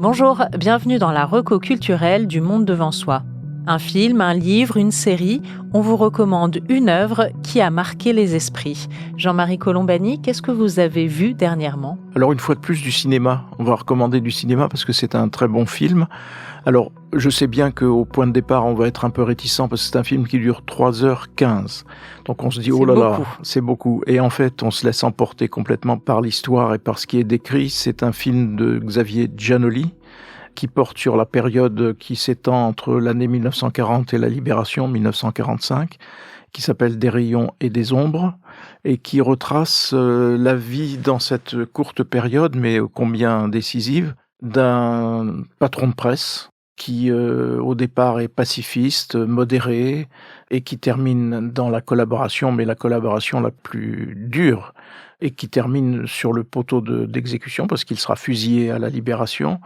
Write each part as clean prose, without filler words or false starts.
Bonjour, bienvenue dans la reco culturelle du Monde devant soi. Un film, un livre, une série, on vous recommande une œuvre qui a marqué les esprits. Jean-Marie Colombani, qu'est-ce que vous avez vu dernièrement ? Alors une fois de plus du cinéma, on va recommander du cinéma parce que c'est un très bon film. Alors je sais bien qu'au point de départ on va être un peu réticent parce que c'est un film qui dure 3h15. Donc on se dit oh là là, c'est beaucoup. Et en fait on se laisse emporter complètement par l'histoire et par ce qui est décrit. C'est un film de Xavier Giannoli qui porte sur la période qui s'étend entre l'année 1940 et la Libération, 1945, qui s'appelle Des rayons et des ombres, et qui retrace la vie dans cette courte période, mais combien décisive, d'un patron de presse qui au départ est pacifiste, modéré, et qui termine dans la collaboration, mais la collaboration la plus dure, et qui termine sur le poteau d'exécution parce qu'il sera fusillé à la Libération.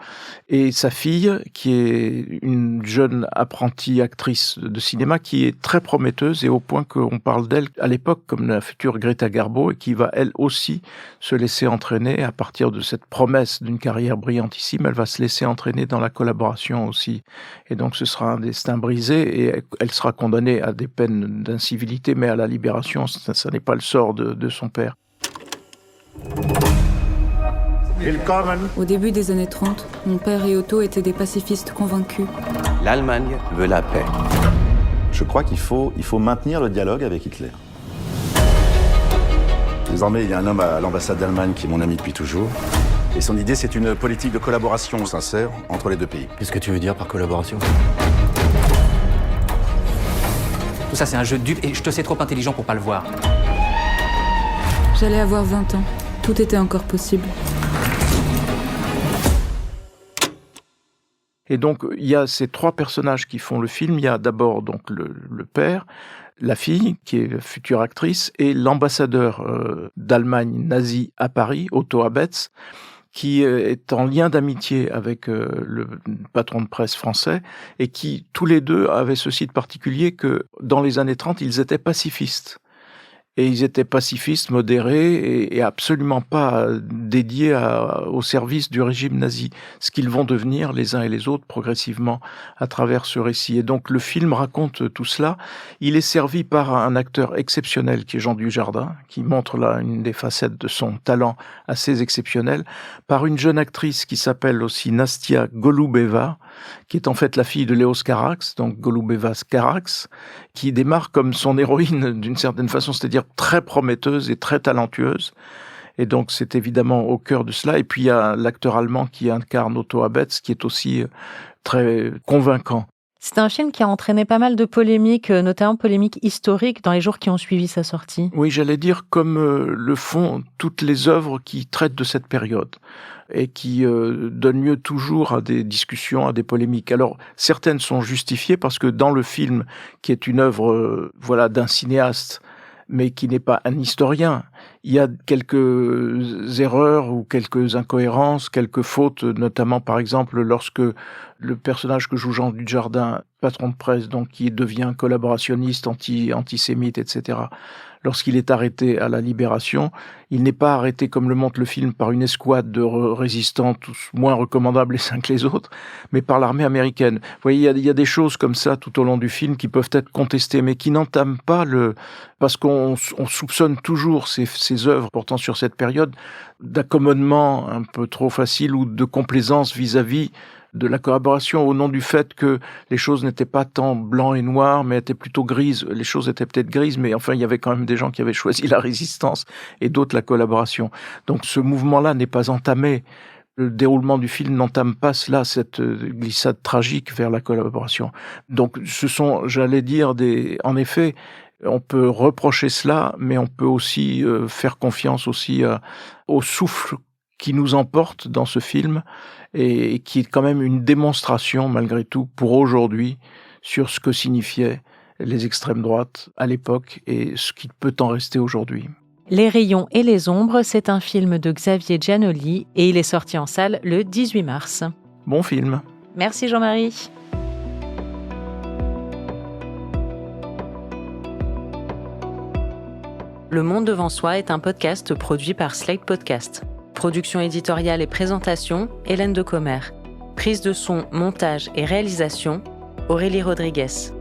Et sa fille, qui est une jeune apprentie actrice de cinéma, qui est très prometteuse et au point qu'on parle d'elle à l'époque comme la future Greta Garbo et qui va elle aussi se laisser entraîner à partir de cette promesse d'une carrière brillantissime. Elle va se laisser entraîner dans la collaboration aussi. Et donc ce sera un destin brisé et elle sera condamnée à des peines d'incivilité, mais à la Libération, ça n'est pas le sort de son père. Au début des années 30, mon père et Otto étaient des pacifistes convaincus. L'Allemagne veut la paix. Je crois qu'il faut maintenir le dialogue avec Hitler. Désormais, il y a un homme à l'ambassade d'Allemagne qui est mon ami depuis toujours. Et son idée, c'est une politique de collaboration sincère entre les deux pays. Qu'est-ce que tu veux dire par collaboration ? Tout ça, c'est un jeu de dupes et je te sais trop intelligent pour pas le voir. J'allais avoir 20 ans. Tout était encore possible. Et donc, il y a ces trois personnages qui font le film. Il y a d'abord donc le père, la fille, qui est future actrice, et l'ambassadeur d'Allemagne nazie à Paris, Otto Abetz, qui est en lien d'amitié avec le patron de presse français, et qui, tous les deux, avaient ceci de particulier que, dans les années 30, ils étaient pacifistes. Et ils étaient pacifistes, modérés et absolument pas dédiés au service du régime nazi, ce qu'ils vont devenir les uns et les autres progressivement à travers ce récit. Et donc le film raconte tout cela. Il est servi par un acteur exceptionnel qui est Jean Dujardin, qui montre là une des facettes de son talent assez exceptionnel, par une jeune actrice qui s'appelle aussi Nastia Golubeva, qui est en fait la fille de Léos Carax, donc Golubeva Carax, qui démarre comme son héroïne d'une certaine façon, c'est-à-dire très prometteuse et très talentueuse. Et donc c'est évidemment au cœur de cela. Et puis il y a l'acteur allemand qui incarne Otto Abetz, qui est aussi très convaincant. C'est un film qui a entraîné pas mal de polémiques, notamment polémiques historiques dans les jours qui ont suivi sa sortie. Oui, j'allais dire comme le font toutes les œuvres qui traitent de cette période et qui donnent lieu toujours à des discussions, à des polémiques. Alors, certaines sont justifiées parce que dans le film, qui est une œuvre d'un cinéaste, mais qui n'est pas un historien, il y a quelques erreurs ou quelques incohérences, quelques fautes, notamment par exemple lorsque le personnage que joue Jean Dujardin, patron de presse, donc qui devient collaborationniste, antisémite, etc., lorsqu'il est arrêté à la Libération, il n'est pas arrêté, comme le montre le film, par une escouade de résistants, tous moins recommandables les uns que les autres, mais par l'armée américaine. Vous voyez, il y a des choses comme ça tout au long du film qui peuvent être contestées, mais qui n'entament pas parce qu'on soupçonne toujours ces œuvres portant sur cette période d'accommodement un peu trop facile ou de complaisance vis-à-vis de la collaboration au nom du fait que les choses n'étaient pas tant blanc et noir, mais étaient plutôt grises. Les choses étaient peut-être grises, mais enfin, il y avait quand même des gens qui avaient choisi la résistance et d'autres la collaboration. Donc ce mouvement-là n'est pas entamé. Le déroulement du film n'entame pas cela, cette glissade tragique vers la collaboration. Donc ce sont, j'allais dire, en effet, on peut reprocher cela, mais on peut aussi faire confiance aussi au souffle qui nous emporte dans ce film et qui est quand même une démonstration, malgré tout, pour aujourd'hui, sur ce que signifiaient les extrêmes droites à l'époque et ce qui peut en rester aujourd'hui. Les rayons et les ombres, c'est un film de Xavier Giannoli et il est sorti en salle le 18 mars. Bon film. Merci Jean-Marie. Le Monde devant soi est un podcast produit par Slate Podcast. Production éditoriale et présentation, Hélène Decomer. Prise de son, montage et réalisation, Aurélie Rodriguez.